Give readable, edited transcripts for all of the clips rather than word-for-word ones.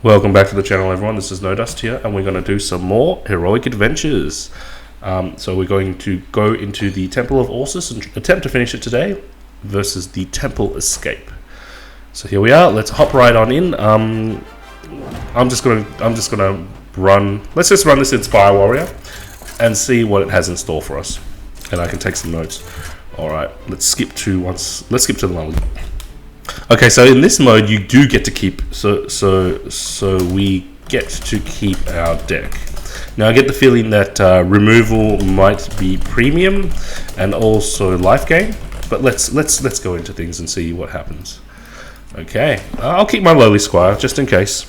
Welcome back to the channel, everyone. This is NoDust here, and we're going to do some more heroic adventures. So we're going to go into the Temple of Orsis and attempt to finish it today versus the Temple Escape. So here we are. Let's hop right on in. I'm just gonna run. Let's just run this Inspire Warrior and see what it has in store for us, and I can take some notes. All right. Let's skip to the one. Okay, so in this mode, you do get to keep. So we get to keep our deck. Now I get the feeling that removal might be premium and also life gain, but let's go into things and see what happens. Okay, I'll keep my lowly squire just in case.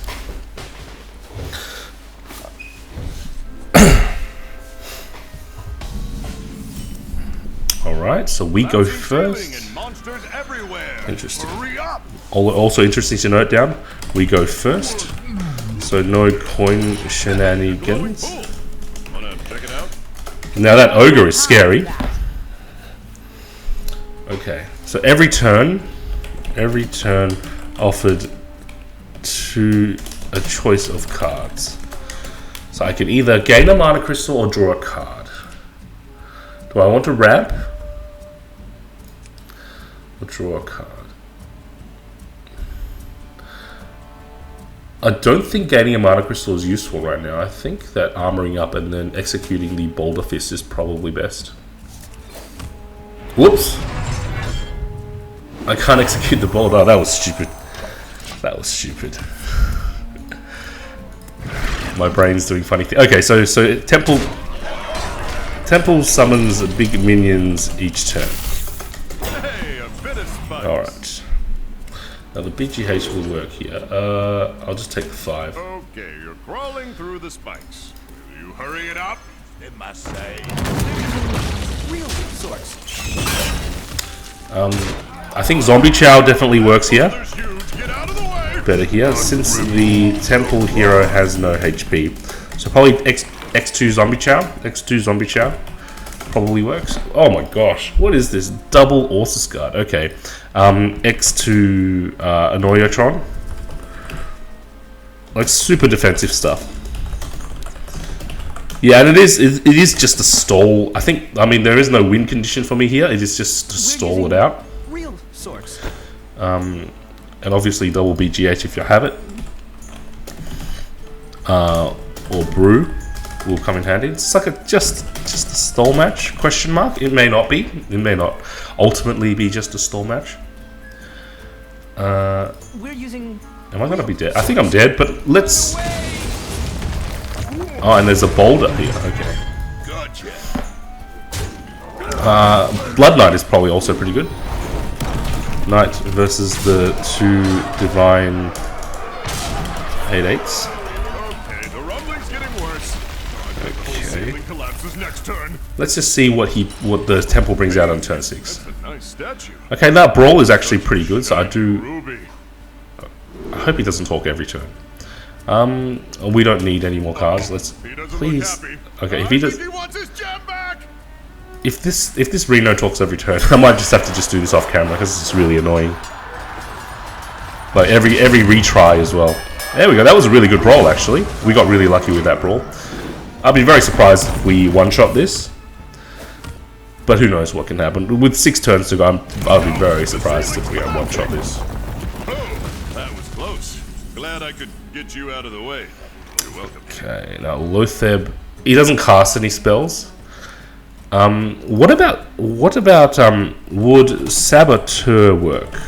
All right, so we go first. Interesting. Also interesting to note down, we go first, so no coin shenanigans. Now that ogre is scary. Okay, so every turn offered to a choice of cards. So I can either gain a mana crystal or draw a card. Do I want to ramp? Or draw a card? I don't think gaining a mana crystal is useful right now. I think that armoring up and then executing the Boulderfist is probably best. Whoops! I can't execute the Boulder. Oh, that was stupid. That was stupid. My brain's doing funny things. Okay, so Temple summons big minions each turn. Alright. Now the BGH will work here. I'll just take the 5. Okay, you're crawling through the spikes. Will you hurry it up? It must say. Real sorts. I think Zombie Chow definitely works here. Better here, since the Temple hero has no HP. So probably X2 Zombie Chow. X2 Zombie Chow probably works. Oh my gosh, what is this? Double Orsis guard. Okay. X2 Annoyotron. Like super defensive stuff. Yeah, and it is just a stall. I mean there is no win condition for me here. It is just to stall it out. Real source. And obviously double BGH if you have it. Or brew will come in handy. It's like just a stall match, question mark. It may not be. It may not ultimately be just a stall match. We're using. Am I gonna be dead? I think I'm dead, but let's. Oh, and there's a boulder here. Okay. Blood Knight is probably also pretty good. Knight versus the 2 divine 8/8s. Okay, the rumbling's getting worse. Okay. Collapses next turn. Let's just see what the temple brings out on turn 6. That's a nice statue. Okay, that brawl is actually pretty good, so I hope he doesn't talk every turn. We don't need any more cards. Let's please. Okay, if he does. If this Reno talks every turn, I might just have to just do this off camera because it's really annoying. Like every retry as well. There we go. That was a really good brawl actually. We got really lucky with that brawl. I'd be very surprised if we one-shot this, but who knows what can happen. With 6 turns to go, I'd be very surprised if we one-shot this. Oh, that was close. Glad I could get you out of the way. You're welcome. Okay, now Lotheb, he doesn't cast any spells. What about would Saboteur work?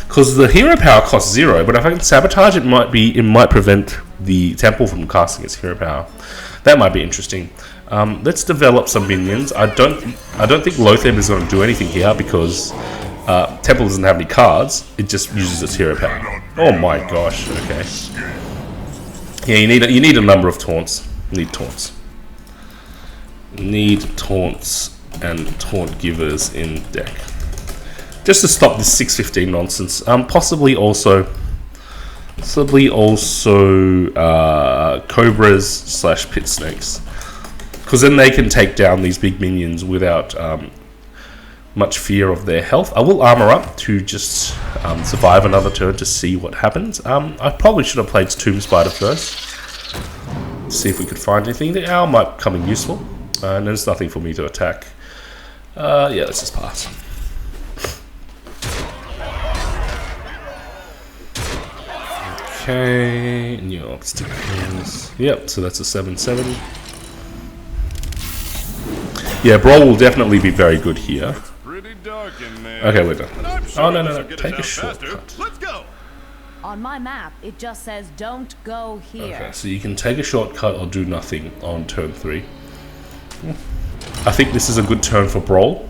Because the hero power costs 0, but if I can sabotage it, might prevent the temple from casting its hero power. That might be interesting. Let's develop some minions. I don't think Lotheb is going to do anything here because temple doesn't have any cards. It just uses its hero power. Oh my gosh. Okay. Yeah, you need a number of taunts. Need taunts and taunt givers in deck. Just to stop this 615 nonsense. Possibly also Cobras / Pit Snakes. Because then they can take down these big minions without much fear of their health. I will armor up to just survive another turn to see what happens. I probably should have played Tomb Spider first. See if we could find anything. The owl might come in useful. And there's nothing for me to attack. Yeah, let's just pass. Okay, new obstacles. Yep, so that's a 7/7. Yeah, Brawl will definitely be very good here. Pretty dark in there. Okay, we're done. Oh, no, no, no. Get us Take a out shortcut. faster. Let's go. On my map, it just says don't go here. Okay, so you can take a shortcut or do nothing on turn 3. I think this is a good turn for Brawl.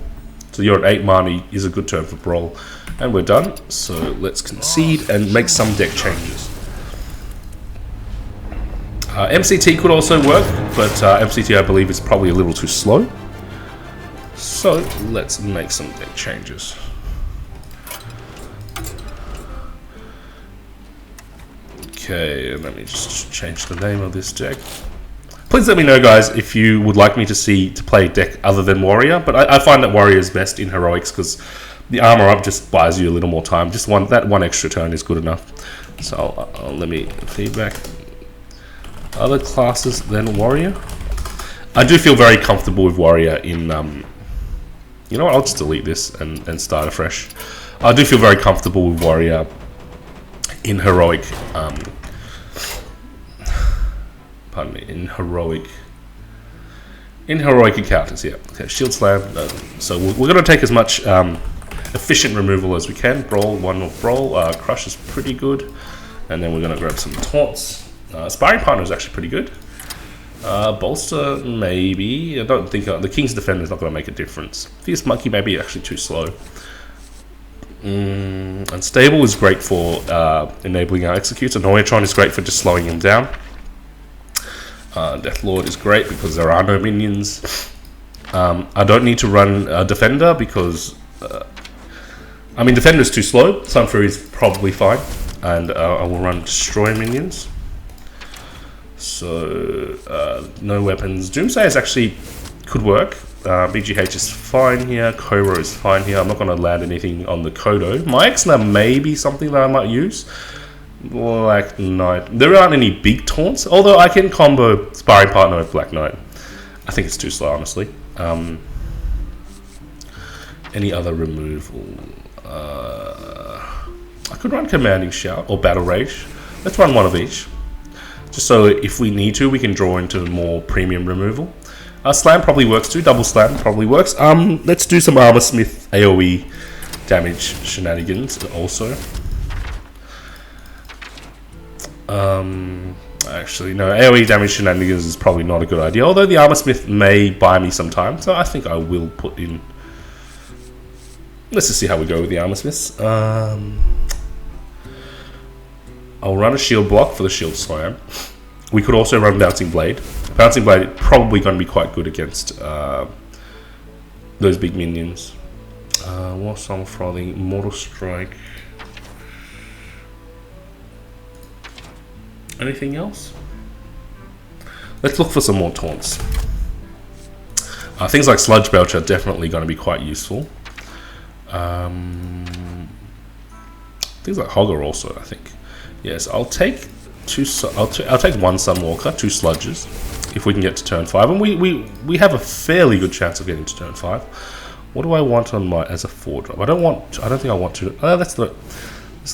So you're at 8 mana is a good turn for Brawl. And we're done. So let's concede and make some deck changes. MCT could also work, but MCT I believe is probably a little too slow. So let's make some deck changes. Okay, let me just change the name of this deck. Please let me know, guys, if you would like me to play a deck other than Warrior. But I find that Warrior is best in Heroics because the armor up just buys you a little more time. Just that one extra turn is good enough. So let me feedback. Other classes than Warrior. I do feel very comfortable with Warrior in. You know what? I'll just delete this and start afresh. I do feel very comfortable with Warrior in Heroic. Pardon me. In Heroic encounters. Yeah. Okay. Shield Slam. So we're going to take as much efficient removal as we can. Brawl, one of Brawl. Crush is pretty good, and then we're going to grab some taunts. Sparring Partner is actually pretty good. Bolster, maybe. I don't think the King's Defender is not going to make a difference. Fierce Monkey may be actually too slow. Unstable is great for enabling our executes. Annoyatron is great for just slowing him down. Deathlord is great because there are no minions. I don't need to run Defender because I mean Defender is too slow. Sunfury is probably fine, and I will run Destroy minions. So no weapons. Doomsayer is actually could work. BGH is fine here. Koro is fine here. I'm not going to land anything on the Kodo. My Exna may be something that I might use. Black Knight. There aren't any big taunts, although I can combo Sparring Partner with Black Knight. I think it's too slow, honestly. Any other removal? I could run Commanding Shout or Battle Rage. Let's run one of each. Just so if we need to, we can draw into more premium removal. Slam probably works too. Double Slam probably works. Let's do some Armor Smith AoE damage shenanigans also. Actually, no, AoE damage shenanigans is probably not a good idea. Although the Armor Smith may buy me some time, so I think I will put in. Let's just see how we go with the Armor Smiths. I'll run a shield block for the shield slam. We could also run Bouncing Blade. Bouncing Blade is probably going to be quite good against those big minions. War Song Frothing, Mortal Strike. Anything else? Let's look for some more taunts. Things like Sludge Belch are definitely going to be quite useful. Things like Hogger also, I think. Yes, I'll take two. I'll take one Sunwalker, 2 Sludges, if we can get to turn 5, and we have a fairly good chance of getting to turn 5. What do I want on my as a 4-drop? I don't think I want to. Let's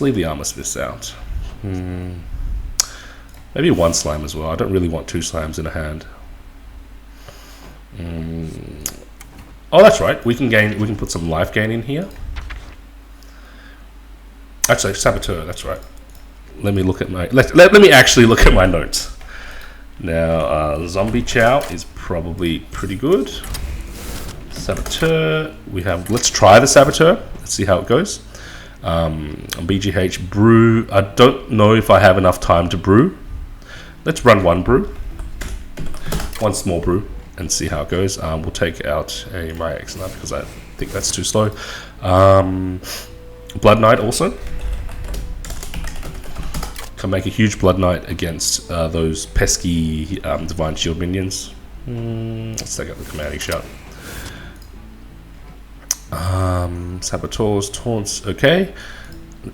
leave the Armor Smiths out. Maybe 1 Slam as well. I don't really want 2 Slams in a hand. Oh, that's right. We can put some life gain in here. Actually, Saboteur. That's right. Let me look at my. Let me actually look at my notes. Now, Zombie Chow is probably pretty good. Saboteur. We have. Let's try the Saboteur. Let's see how it goes. BGH Brew. I don't know if I have enough time to brew. Let's run 1 brew. 1 small brew. And see how it goes. We'll take out a my X now because I think that's too slow. Blood Knight also. Can make a huge Blood Knight against those pesky Divine Shield minions. Let's take out the Commanding Shout. Saboteurs, Taunts, okay.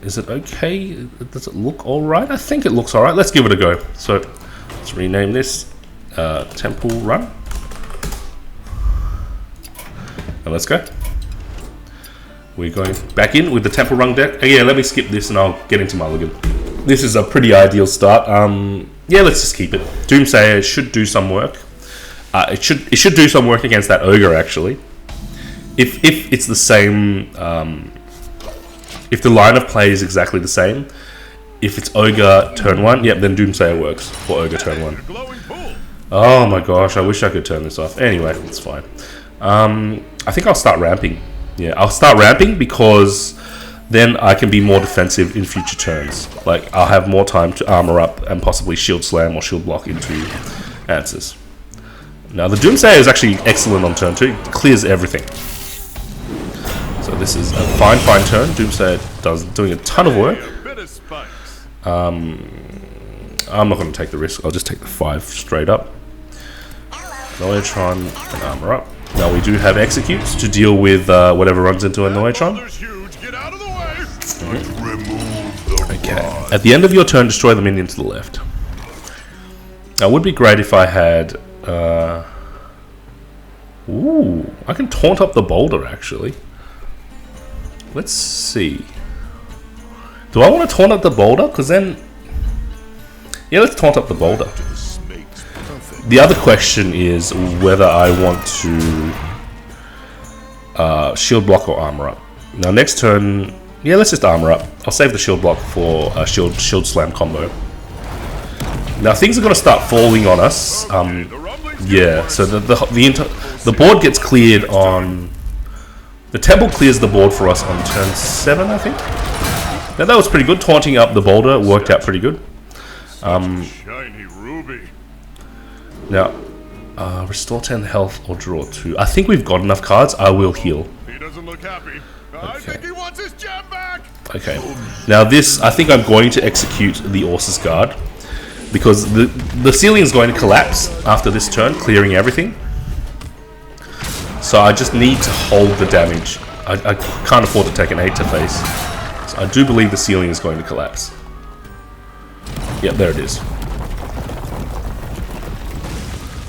Is it okay? Does it look alright? I think it looks alright. Let's give it a go. So let's rename this Temple Run. And let's go. We're going back in with the Temple Run deck. Oh, yeah, let me skip this and I'll get into Mulligan. This is a pretty ideal start. Yeah, let's just keep it. Doomsayer should do some work. It should do some work against that Ogre, actually. If it's the same... if the line of play is exactly the same, if it's Ogre turn 1, yep, then Doomsayer works for Ogre turn 1. Oh my gosh, I wish I could turn this off. Anyway, it's fine. I think I'll start ramping. Yeah, I'll start ramping because then I can be more defensive in future turns. Like, I'll have more time to armor up and possibly shield slam or shield block into answers. Now, the Doomsayer is actually excellent on turn 2. It clears everything. So this is a fine turn. Doomsayer doing a ton of work. I'm not going to take the risk. I'll just take the 5 straight up. Noetron and armor up. Now we do have executes to deal with whatever runs into a Noetron. Okay. At the end of your turn, destroy the minion to the left. Now, it would be great if I had... ooh, I can taunt up the Boulder, actually. Let's see. Do I want to taunt up the Boulder? Because then... yeah, let's taunt up the Boulder. The other question is whether I want to shield block or armor up. Now, next turn... yeah, let's just armor up. I'll save the shield block for a shield slam combo. Now, things are going to start falling on us. Yeah, so the board gets cleared on... the temple clears the board for us on turn 7, I think. Now, that was pretty good. Taunting up the Boulder worked out pretty good. Shiny ruby. Now, restore 10 health or draw 2. I think we've got enough cards. I will heal. He doesn't look happy. I think he wants his gem back. Okay. Now this, I think I'm going to execute the Orsis guard because the ceiling is going to collapse after this turn, clearing everything. So I just need to hold the damage. I can't afford to take an 8 to face. So I do believe the ceiling is going to collapse. Yep, there it is.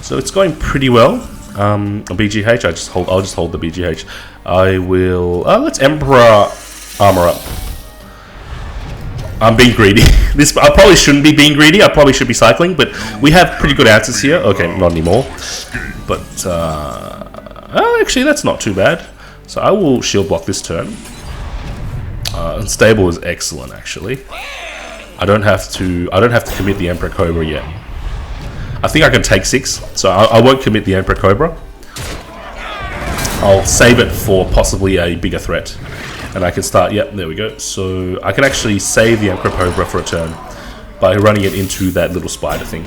So it's going pretty well. BGH, I'll just hold the BGH. I will let's Emperor armor up. I'm being greedy. I probably shouldn't be being greedy. I probably should be cycling, but we have pretty good answers here. Okay, not anymore. But actually, that's not too bad. So I will shield block this turn. Unstable is excellent, actually. I don't have to commit the Emperor Cobra yet. I think I can take 6, so I won't commit the Emperor Cobra. I'll save it for possibly a bigger threat. And I can start, yep, there we go. So I can actually save the Emperor Cobra for a turn by running it into that little spider thing.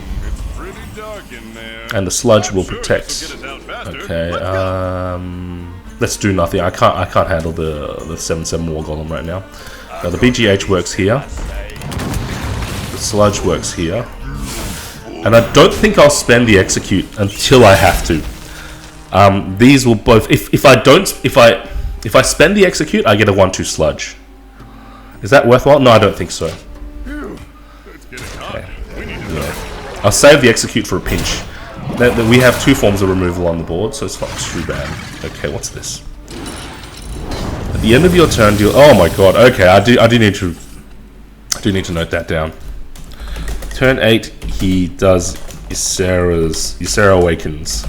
And the sludge will protect. Okay, let's do nothing. I can't handle the 7/7 War Golem right now. Now the BGH works here. The sludge works here. And I don't think I'll spend the execute until I have to. These will both... If I spend the execute, I get a 1/2 sludge. Is that worthwhile? No, I don't think so. Okay. Yeah. I'll save the execute for a pinch. We have 2 forms of removal on the board, so it's not too bad. Okay, what's this? At the end of your turn, deal... oh my god. Okay, I do need to note that down. Turn 8, he does Ysera Awakens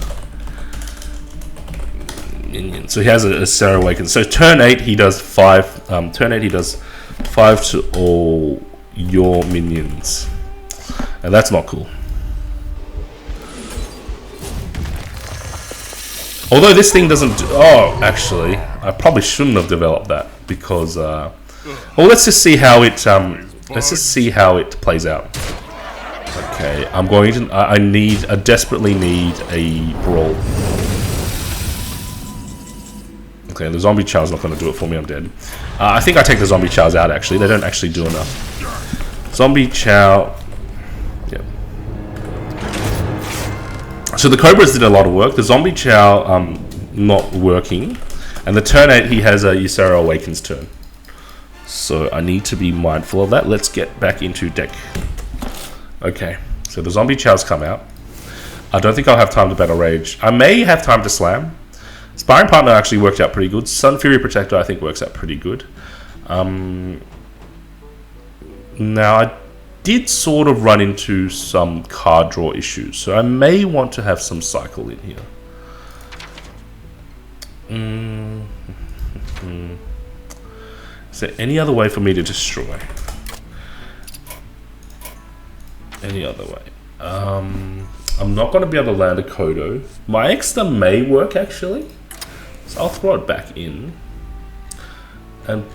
Minion. So he has a Ysera Awakens. So turn 8, he does 5. Turn 8, he does 5 to all your minions, and that's not cool. Although this thing doesn't. Oh, actually, I probably shouldn't have developed that because. Well, let's just see how it. Let's just see how it plays out. Okay, I'm going to... I desperately need a brawl. Okay, the zombie chow's not going to do it for me, I'm dead. I think I take the zombie chows out, actually. They don't actually do enough. Zombie chow... Yep. So the Cobras did a lot of work. The zombie chow, not working. And the turn 8, he has a Ysera Awakens turn. So I need to be mindful of that. Let's get back into deck. Okay, so the zombie chows come out. I don't think I'll have time to battle rage. I may have time to slam. Sparring partner actually worked out pretty good. Sun Fury Protector I think works out pretty good. Now I did sort of run into some card draw issues, so I may want to have some cycle in here. Is there any other way for me to destroy? Any other way? I'm not going to be able to land a Kodo. My Extra may work actually, so I'll throw it back in. And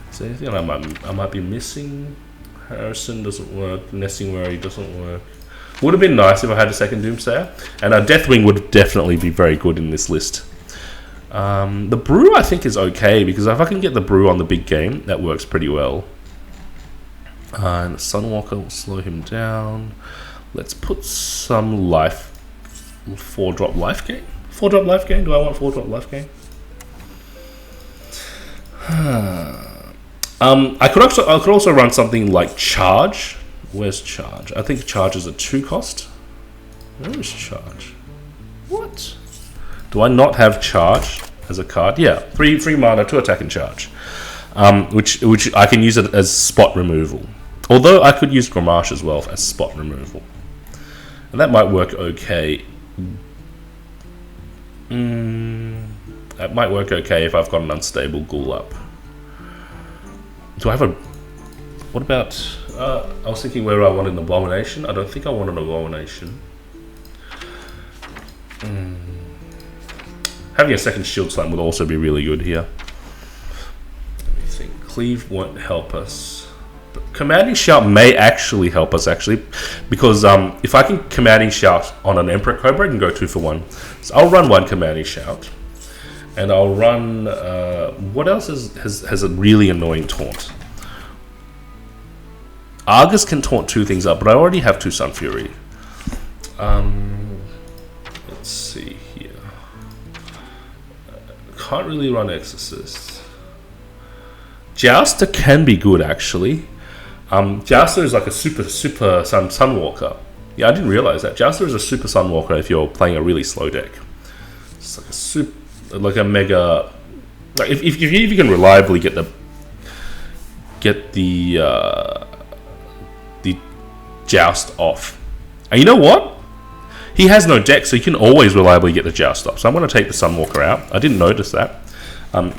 is there anything I might be missing? Harrison doesn't work. Nesting Worry doesn't work. Would have been nice if I had a second Doomsayer, and a Deathwing would definitely be very good in this list. The Brew I think is okay, because if I can get the Brew on the big game, that works pretty well. And the Sunwalker will slow him down. Let's put some life. 4-drop life gain? 4-drop life gain? Do I want 4-drop life gain? I could also run something like Charge. Where's Charge? I think Charge is a 2 cost. Where is Charge? What? Do I not have Charge as a card? Yeah, 3 mana, 2 attack and Charge. Which I can use it as spot removal. Although I could use Gramash as well as spot removal. And that might work okay. That might work okay if I've got an unstable Ghoul up. Do I have a... What about... I was thinking whether I want an Abomination. I don't think I want an Abomination. Having a second Shield Slam would also be really good here. Let me think. Cleave won't help us. But Commanding Shout may actually help us, actually. Because if I can Commanding Shout on an Emperor Cobra, I can go 2 for 1. So I'll run 1 Commanding Shout. And I'll run... what else has a really annoying taunt? Argus can taunt 2 things up, but I already have 2 Sun Fury. Let's see here. Can't really run Exorcist. Jouster can be good, actually. Jouster is like a super Sunwalker. Yeah, I didn't realize that. Jouster is a super Sunwalker if you're playing a really slow deck. It's like a super, like a mega. Like if you can reliably get the Joust off. And you know what? He has no deck, so you can always reliably get the Joust off. So I'm going to take the Sunwalker out. I didn't notice that.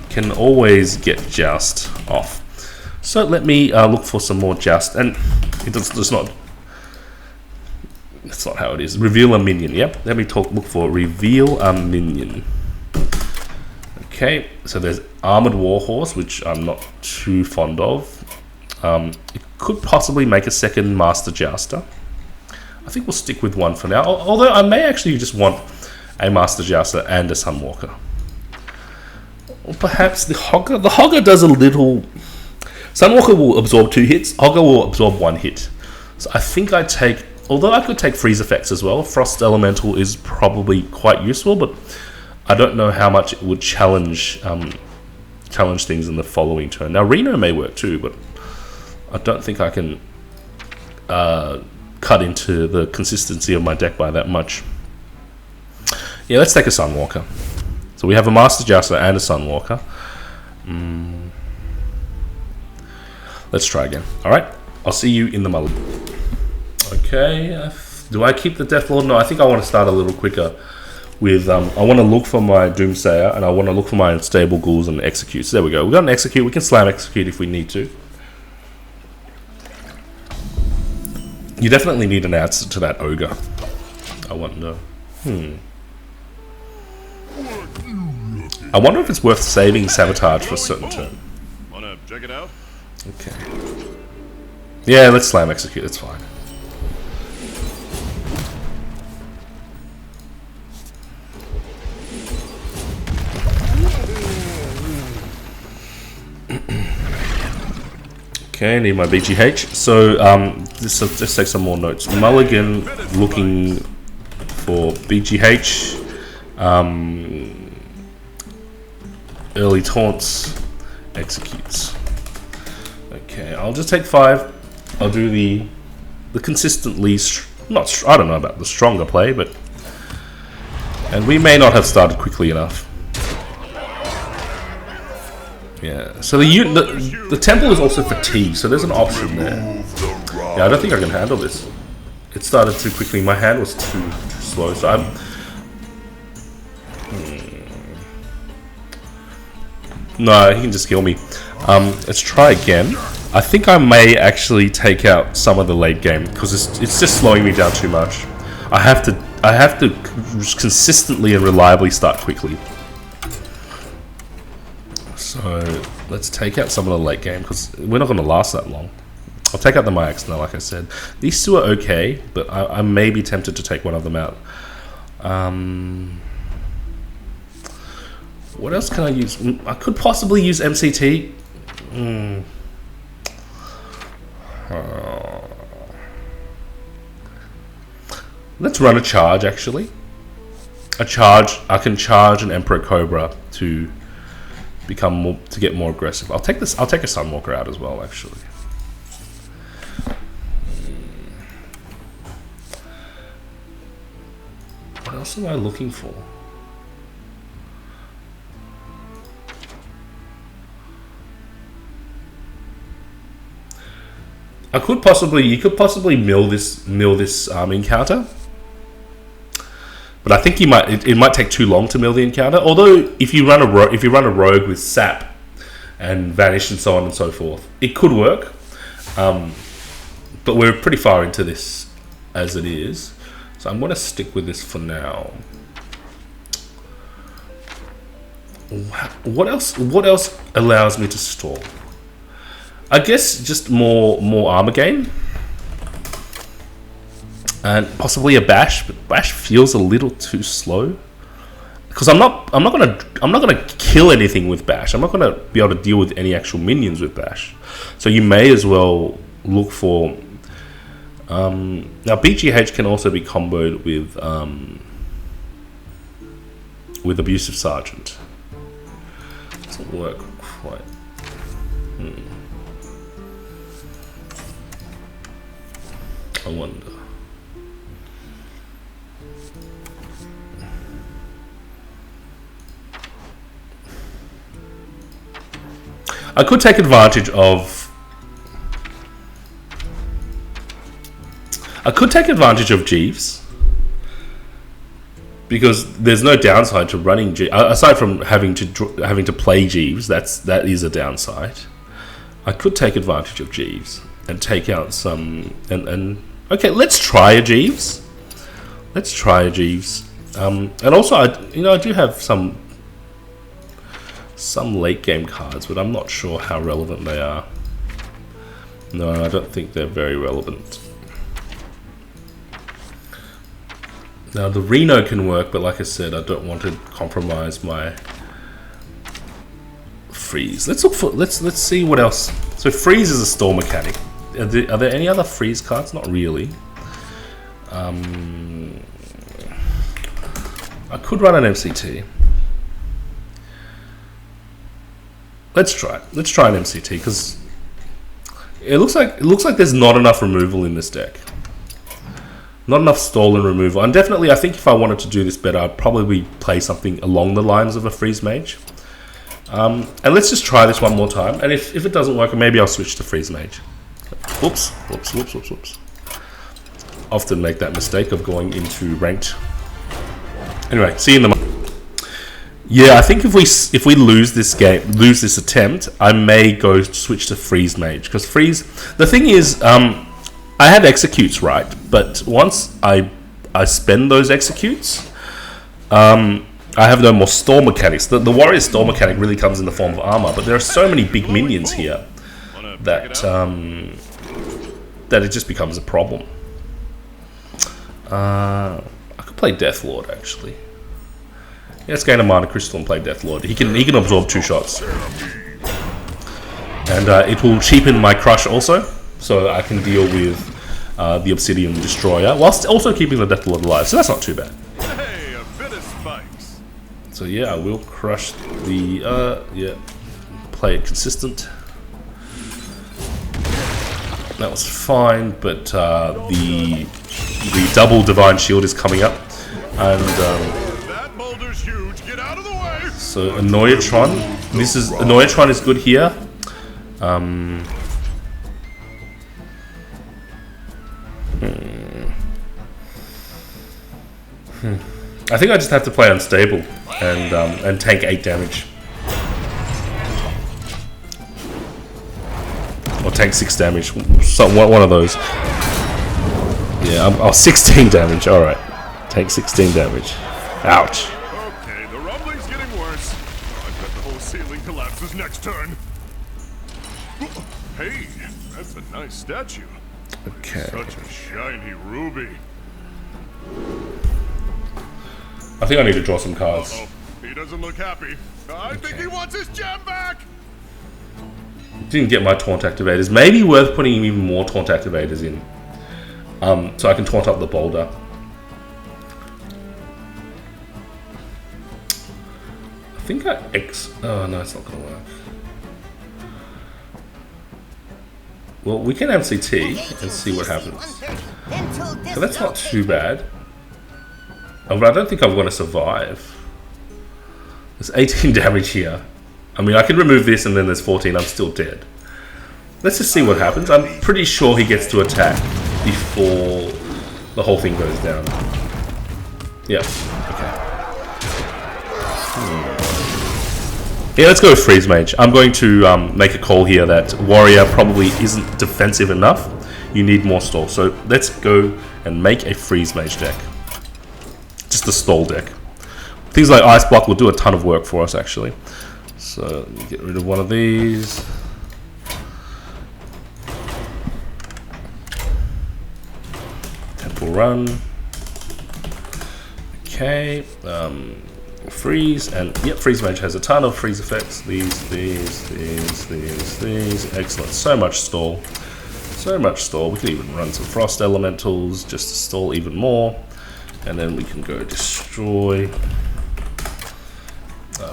Can always get Joust off. So let me look for some more Joust. And it's not... That's not how it is. Reveal a minion. Yep. Let me look for Reveal a Minion. Okay. So there's Armored Warhorse, which I'm not too fond of. It could possibly make a second Master Jouster. I think we'll stick with 1 for now. Although I may actually just want a Master Jouster and a Sunwalker. Or perhaps the Hogger. The Hogger does a little... Sunwalker will absorb 2 hits. Hogger will absorb 1 hit. So I think I take... Although I could take freeze effects as well. Frost Elemental is probably quite useful, but I don't know how much it would challenge things in the following turn. Now Reno may work too, but I don't think I can cut into the consistency of my deck by that much. Yeah, let's take a Sunwalker. So we have a Master Jouster and a Sunwalker. Let's try again. Alright, I'll see you in the mulligan. Okay, do I keep the Deathlord? No, I think I want to start a little quicker with, I want to look for my Doomsayer, and I want to look for my Unstable Ghouls and Execute. So there we go. We've got an Execute. We can slam Execute if we need to. You definitely need an answer to that Ogre. I wonder. I wonder if it's worth saving Sabotage for a certain turn. Wanna check it out? Okay. Yeah, let's slam Execute. It's fine. Okay, I need my BGH. So, let's take some more notes. Mulligan looking for BGH. early taunts, executes. Okay, I'll just take 5. I'll do the consistently I don't know about the stronger play, but and we may not have started quickly enough. Yeah. So the temple is also fatigued, so there's an option there. Yeah, I don't think I can handle this. It started too quickly. My hand was too slow, so I'm. No, he can just kill me. Let's try again. I think I may actually take out some of the late game because it's just slowing me down too much. I have to consistently and reliably start quickly. So let's take out some of the late game because we're not going to last that long. I'll take out the Mayax now, like I said. These two are okay, but I may be tempted to take one of them out. What else can I use? I could possibly use MCT. Let's run a charge, actually. A charge. I can charge an Emperor Cobra to get more aggressive. I'll take this. I'll take a Sunwalker out as well, actually. What else am I looking for? You could possibly mill this encounter, but I think it might take too long to mill the encounter. Although if you run a rogue with sap and vanish and so on and so forth, it could work. But we're pretty far into this as it is, so I'm going to stick with this for now. What else allows me to stall? I guess just more armor gain, and possibly a bash, but bash feels a little too slow because I'm not gonna kill anything with bash. I'm not gonna be able to deal with any actual minions with bash. So you may as well look for now BGH can also be comboed with Abusive Sergeant. Doesn't work quite. I wonder. I could take advantage of Jeeves because there's no downside to running Jeeves aside from having to play Jeeves. That is a downside. I could take advantage of Jeeves and take out some and okay, let's try a Jeeves. And also, I do have some late game cards, but I'm not sure how relevant they are. No, I don't think they're very relevant. Now the Reno can work, but like I said, I don't want to compromise my freeze. Let's see what else. So freeze is a stall mechanic. Are there any other freeze cards? Not really. I could run an MCT. Let's try an MCT because it looks like there's not enough removal in this deck. Not enough stall and removal. And definitely, I think if I wanted to do this better, I'd probably play something along the lines of a freeze mage. And let's just try this one more time. And if it doesn't work, maybe I'll switch to freeze mage. Whoops. Often make that mistake of going into ranked. Anyway, see you in the. Yeah, I think if we lose this attempt, I may go switch to freeze mage because freeze. The thing is, I have executes right, but once I spend those executes, I have no more stall mechanics. The warrior stall mechanic really comes in the form of armor, but there are so many big minions here that it just becomes a problem. I could play Deathlord actually. Yeah, let's gain a Mana Crystal and play Deathlord. He can absorb 2 shots, and it will cheapen my crush also, so I can deal with the Obsidian Destroyer whilst also keeping the Deathlord alive. So that's not too bad. Hey, a bit of spikes. So yeah, I will crush the yeah, play it consistent. That was fine, but the double divine shield is coming up, and That boulder's huge. Get out of the way. so Annoyatron. This is Annoyatron is good here. I think I just have to play unstable and tank 8 damage. Or tank 6 damage. One of those. Yeah, oh, 16 damage. Alright. Tank 16 damage. Ouch. Okay, the rumbling's getting worse. I bet the whole ceiling collapses next turn. Hey, that's a nice statue. Okay. Such a shiny ruby. I think I need to draw some cards. Oh, he doesn't look happy. I think he wants his gem back. Didn't get my taunt activators. Maybe worth putting even more taunt activators in. So I can taunt up the Boulder. I think I oh no, it's not gonna work. Well, we can MCT and see what happens. So that's not too bad. Oh, but I don't think I'm gonna survive. There's 18 damage here. I mean, I can remove this and then there's 14, I'm still dead. Let's just see what happens. I'm pretty sure he gets to attack before the whole thing goes down. Yeah, okay. Yeah, let's go with Freeze Mage. I'm going to make a call here that Warrior probably isn't defensive enough. You need more stall. So let's go and make a Freeze Mage deck. Just a stall deck. Things like Ice Block will do a ton of work for us, actually. So let me get rid of one of these. Temple Run. Okay. Freeze, and yep, Freeze Mage has a ton of freeze effects. These. Excellent. So much stall. So much stall. We can even run some Frost Elementals just to stall even more. And then we can go Destroy.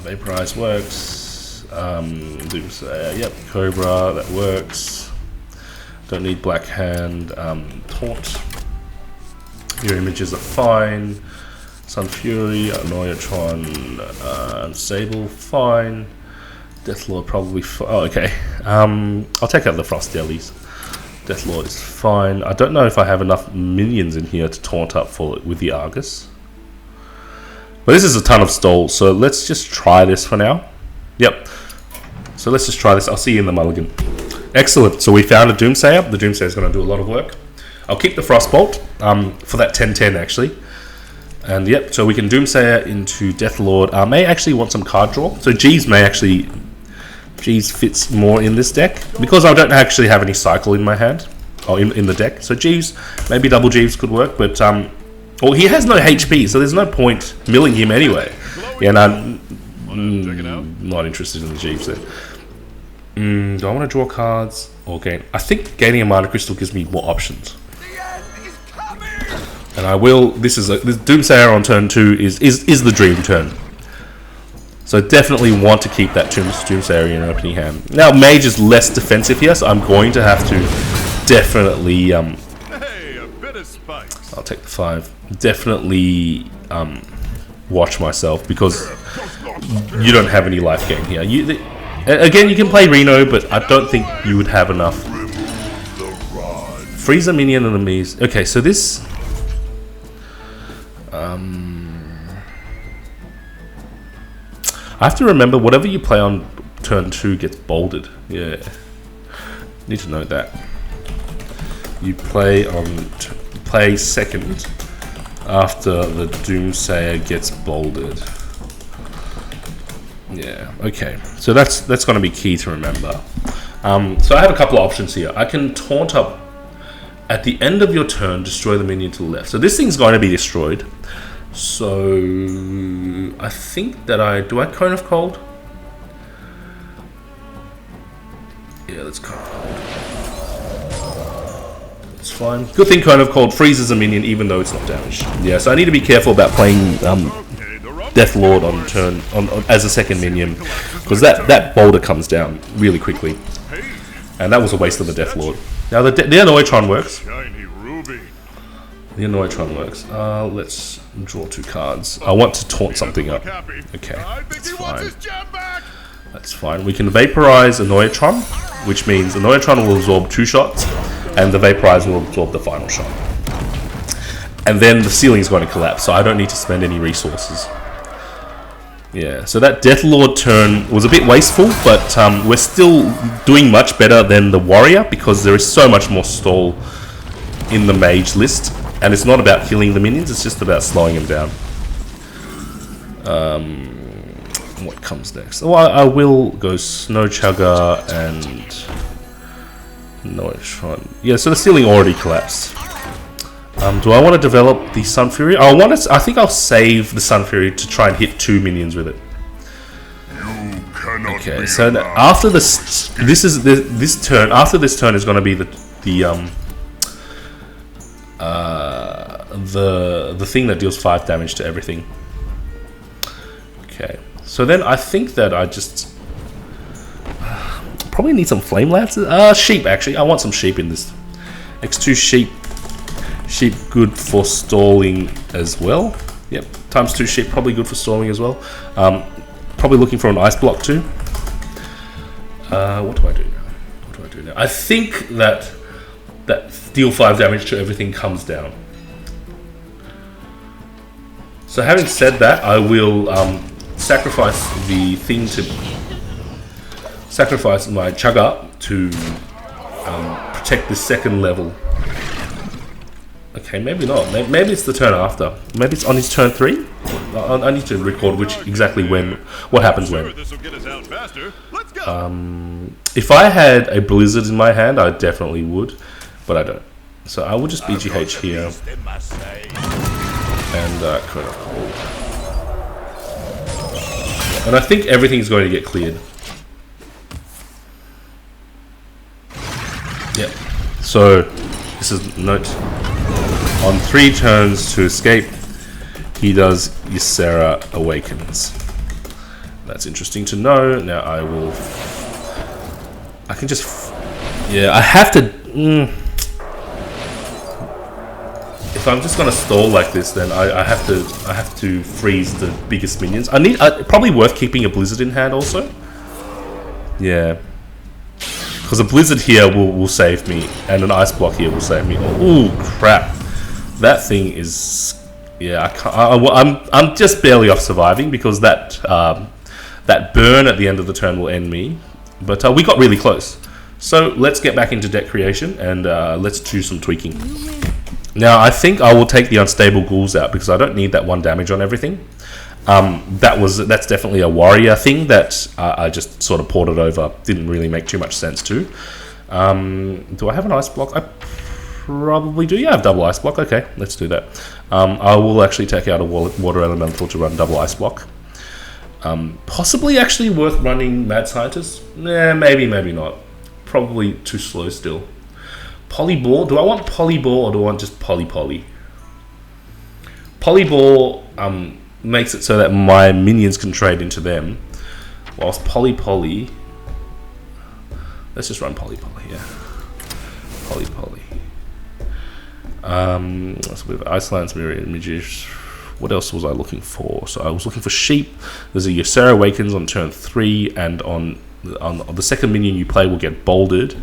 Vaporize works. Doomsayer, yep, Cobra, that works. Don't need Black Hand. Taunt. Your images are fine. Sun Fury, Annoyatron, Unstable, fine. Deathlord probably oh, okay. I'll take out the Frost Delis. Deathlord is fine. I don't know if I have enough minions in here to taunt up for it with the Argus. But this is a ton of stall, so let's just try this for now. Yep. So let's just try this. I'll see you in the mulligan. Excellent. So we found a Doomsayer. The Doomsayer is going to do a lot of work. I'll keep the Frostbolt for that 10-10 actually. And yep, so we can Doomsayer into Deathlord. May actually want some card draw. So Jeeves may actually... Jeeves fits more in this deck. Because I don't actually have any cycle in my hand. Or in the deck. So Jeeves, maybe double Jeeves could work. But, well, he has no HP, so there's no point milling him anyway. Yeah, no, not interested in the Jeeves there. Do I want to draw cards or gain? I think gaining a Mana Crystal gives me more options. And I will. This Doomsayer on turn 2 is the dream turn. So definitely want to keep that Doomsayer in opening hand. Now Mage is less defensive here, so I'm going to have to definitely. Hey, a bit of spikes. I'll take the 5. Definitely watch myself because you don't have any life gain here. Again, you can play Reno, but I don't think you would have enough. Freeze a minion enemies. Okay, so this. I have to remember whatever you play on turn 2 gets bouldered. Yeah, need to know that. You play on play second after the Doomsayer gets bouldered. Yeah. Okay. So that's going to be key to remember. So I have a couple of options here. I can taunt up at the end of your turn, destroy the minion to the left. So this thing's going to be destroyed. So I think that do I Cone of Cold? Yeah, let's Cone of Cold. It's fine. Good thing Cone of Cold freezes a minion even though it's not damaged. Yeah, so I need to be careful about playing Death Lord on turn as a second minion, because that Boulder comes down really quickly, and that was a waste of the Death Lord. Now the Anoitron works. Shiny ruby. The Anoitron works. Let's draw 2 cards. I want to taunt something up. Okay, that's fine. That's fine. We can vaporize Anoitron, which means Anoitron will absorb 2 shots, and the vaporizer will absorb the final shot. And then the ceiling is going to collapse, so I don't need to spend any resources. Yeah, so that Death Lord turn was a bit wasteful, but we're still doing much better than the Warrior, because there is so much more stall in the Mage list. And it's not about killing the minions, it's just about slowing them down. What comes next? Oh, I will go Snow Chugger and Noitron. Yeah, so the ceiling already collapsed. Do I want to develop the Sun Fury? I think I'll save the Sun Fury to try and hit 2 minions with it. Okay, so after this turn, after this turn is going to be the thing that deals 5 damage to everything. Okay, so then I think that I just probably need some flame lances. Sheep, actually. I want some sheep in this. X2 sheep. Sheep good for stalling as well. Yep, times 2 sheep probably good for stalling as well. Probably looking for an ice block too. What do I do now? What do I do now? I think that deal 5 damage to everything comes down. So having said that, I will sacrifice the thing to sacrifice my Chugger to protect the second level. Okay, maybe not. Maybe it's the turn after. Maybe it's on his turn 3. I need to record what happens when. If I had a Blizzard in my hand, I definitely would, but I don't. So I will just BGH here and Code. And I think everything's going to get cleared. Yep. So this is note. On 3 turns to escape, he does Ysera Awakens. That's interesting to know. Now I can just... Yeah, I have to... If I'm just going to stall like this, then I have to freeze the biggest minions. Probably worth keeping a Blizzard in hand also. Yeah. Because a Blizzard here will save me, and an Ice Block here will save me. Oh, crap. That thing is, yeah. I'm just barely off surviving because that burn at the end of the turn will end me. But we got really close. So let's get back into deck creation and let's do some tweaking. Now I think I will take the unstable ghouls out because I don't need that 1 damage on everything. That's definitely a warrior thing that I just sort of ported over. Didn't really make too much sense to. Do I have an ice block? I probably do. Yeah, I have double ice block. Okay, let's do that. I will actually take out a water elemental to run double ice block. Possibly actually worth running Mad Scientist. Nah, maybe not. Probably too slow still. Polyball. Do I want Polyball or do I want just Poly? Polyball makes it so that my minions can trade into them, whilst Poly. Let's just run Poly. Yeah, Poly. So we have Iceland's Mirror Images. What else was I looking for? So I was looking for sheep. There's a Ysera Awakens on turn 3, and on the second minion you play will get bouldered.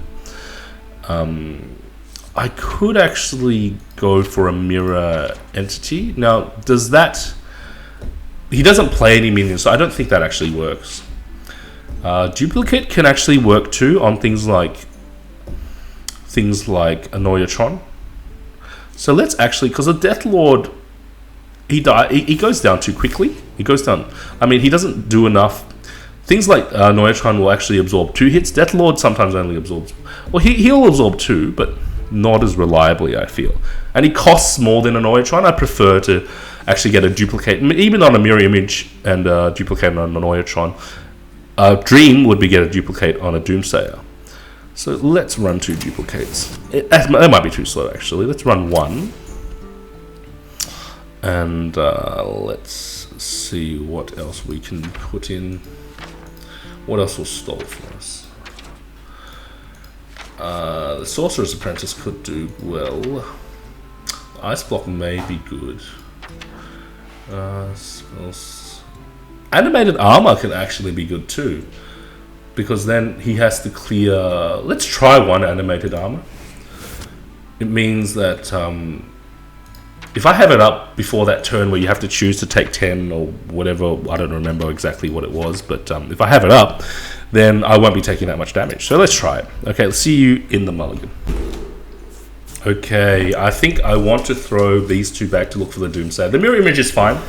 I could actually go for a mirror entity. Now, does that... He doesn't play any minions, so I don't think that actually works. Duplicate can actually work too on things like Anoyatron. So let's actually, because the Death Lord, he goes down too quickly. He goes down. I mean, he doesn't do enough. Things like Anoyatron will actually absorb 2 hits. Death Lord sometimes only absorbs. Well, he'll absorb 2, but not as reliably, I feel. And he costs more than Anoyatron. I prefer to actually get a duplicate, even on a mirror image, and duplicate on an Anoyatron. Dream would be get a duplicate on a Doomsayer. So let's run 2 duplicates. That might be too slow, actually. Let's run 1. And let's Let's see what else we can put in. What else will stall for us? The Sorcerer's Apprentice could do well. Ice Block may be good. Spells. Animated Armor can actually be good too, because then he has to clear. Let's try one Animated Armor. It means that if I have it up before that turn where you have to choose to take 10 or whatever, I don't remember exactly what it was, but if I have it up, then I won't be taking that much damage. So let's try it. Okay, let's see you in the mulligan. Okay, I think I want to throw these two back to look for the Doomsayer. The mirror image is fine.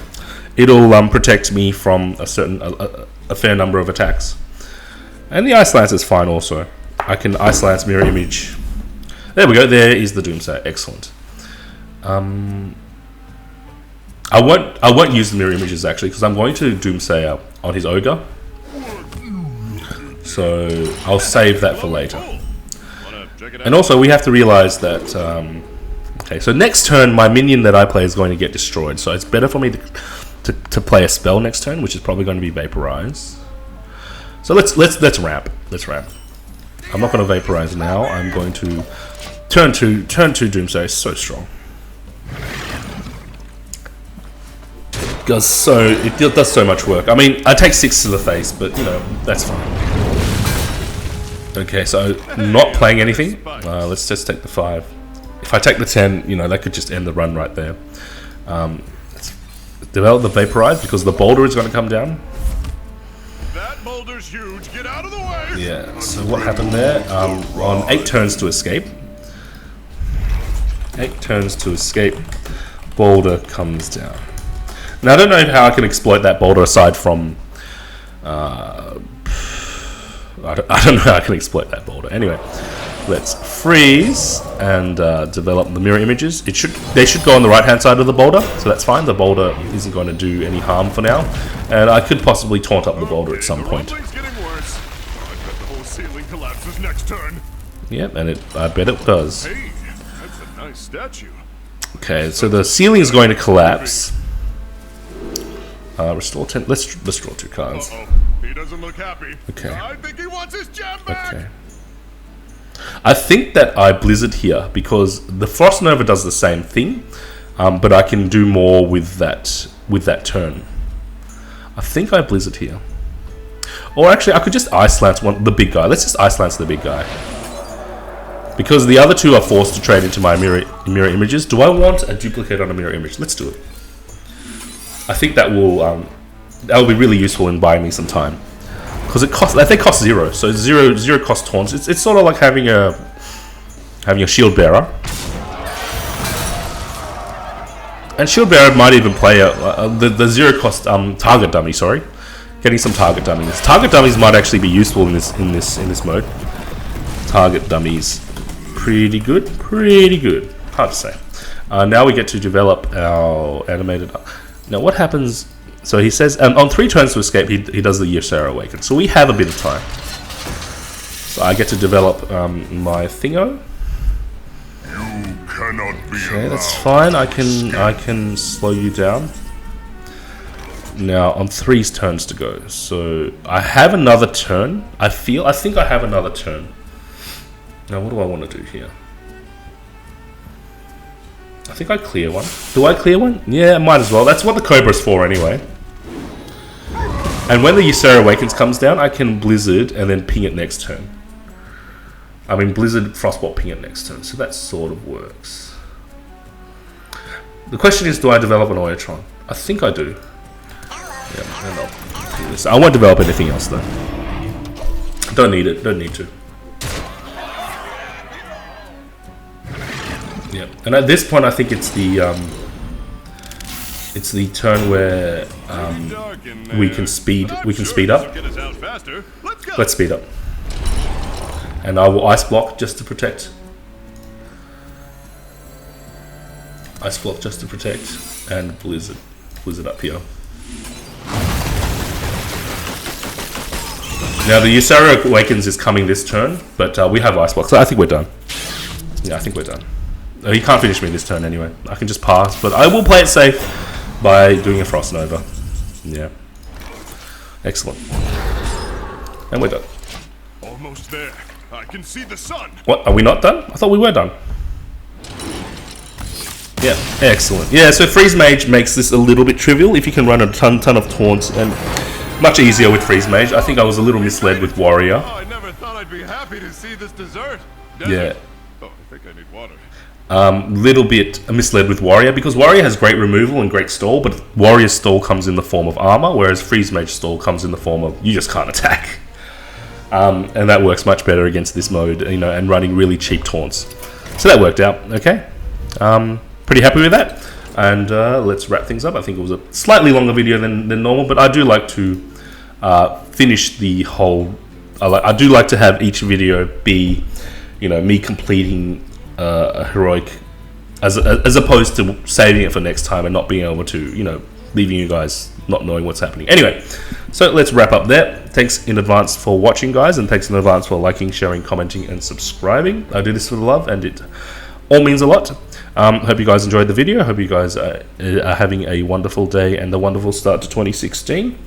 It'll protect me from a fair number of attacks. And the Ice Lance is fine also. I can Ice Lance mirror image. There we go, there is the Doomsayer. Excellent. I won't use the mirror images actually, because I'm going to Doomsayer on his Ogre. So I'll save that for later. And also we have to realize that okay, so next turn my minion that I play is going to get destroyed, so it's better for me to play a spell next turn, which is probably going to be Vaporize. So let's ramp. I'm not going to Vaporize now. I'm going to turn two Doomsayer is so strong. It does so much work. I mean, I take 6 to the face, but you know, that's fine. Okay, so not playing anything. Let's just take the 5. If I take the 10, you know, that could just end the run right there. Let's develop the Vaporize because the Boulder is going to come down. That boulder's huge. Get out of the way. Yeah. So what happened there? On 8 turns to escape. 8 turns to escape. Boulder comes down. Now I don't know how I can exploit that Boulder aside from. I don't know how I can exploit that Boulder. Anyway, let's freeze and develop the mirror images. They should go on the right hand side of the Boulder, so that's fine. The Boulder isn't going to do any harm for now, and I could possibly taunt up the Boulder at some point. Getting worse. I bet the whole ceiling collapses next turn. Yep, and I bet it does. Hey, that's a nice statue. Okay, so the ceiling is going to collapse. Restore 10. Let's draw 2 cards. He doesn't look happy. Okay. I think he wants his gem back. Okay. I think that I Blizzard here because the Frost Nova does the same thing, but I can do more with that turn. I think I Blizzard here. Or actually, I could just Ice Lance the big guy. Let's just Ice Lance the big guy. Because the other two are forced to trade into my mirror images. Do I want a duplicate on a mirror image? Let's do it. I think that will be really useful in buying me some time. Because they cost 0, so zero cost taunts. It's sort of like having a shield bearer. And shield bearer might even play the 0 cost target dummy. Sorry, getting some target dummies. Target dummies might actually be useful in this mode. Target dummies, pretty good. Hard to say. Now we get to develop our animated. Now what happens? So he says, on 3 turns to escape, he does the Ysera Awakens. So we have a bit of time. So I get to develop my thingo. You cannot be Okay, that's fine. I can slow you down. Now on 3 turns to go. So I have another turn. I think I have another turn. Now what do I want to do here? I think I clear one. Do I clear one? Yeah, I might as well. That's what the Cobra's for anyway. And when the Ysera Awakens comes down, I can Blizzard and then ping it next turn. I mean, Blizzard, Frostbolt, ping it next turn. So that sort of works. The question is, do I develop an Oiotron? I think I do. Yeah, and I'll do this. I won't develop anything else though. Don't need it. Don't need to. Yeah, and at this point, I think it's the turn where we can speed up. Let's speed up, and I will ice block just to protect. Ice block just to protect, and blizzard up here. Now the Ysera Awakens is coming this turn, but we have ice block, so I think we're done. Yeah, I think we're done. He can't finish me this turn anyway. I can just pass, but I will play it safe by doing a Frost Nova. Yeah. Excellent. And we're done. Almost there. I can see the sun. What? Are we not done? I thought we were done. Yeah, excellent. Yeah, so Freeze Mage makes this a little bit trivial if you can run a ton of taunts, and much easier with Freeze Mage. I think I was a little misled with Warrior. Oh, I never thought I'd be happy to see this dessert. Yeah. Oh, I think I need water. Little bit misled with Warrior, because Warrior has great removal and great stall, but Warrior's stall comes in the form of armor, whereas Freeze Mage stall comes in the form of you just can't attack. And that works much better against this mode, you know, and running really cheap taunts. So that worked out, okay. Pretty happy with that. And let's wrap things up. I think it was a slightly longer video than normal, but I do like to finish the whole... I do like to have each video be, you know, me completing a heroic, as opposed to saving it for next time and not being able to, you know, leaving you guys not knowing what's happening. Anyway, so let's wrap up there. Thanks in advance for watching, guys, and thanks in advance for liking, sharing, commenting, and subscribing. I do this for the love, and it all means a lot. Hope you guys enjoyed the video. Hope you guys are having a wonderful day and a wonderful start to 2016.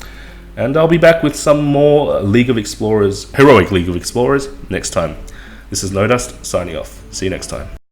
And I'll be back with some more League of Explorers, Heroic League of Explorers, next time. This is NoDust, signing off. See you next time.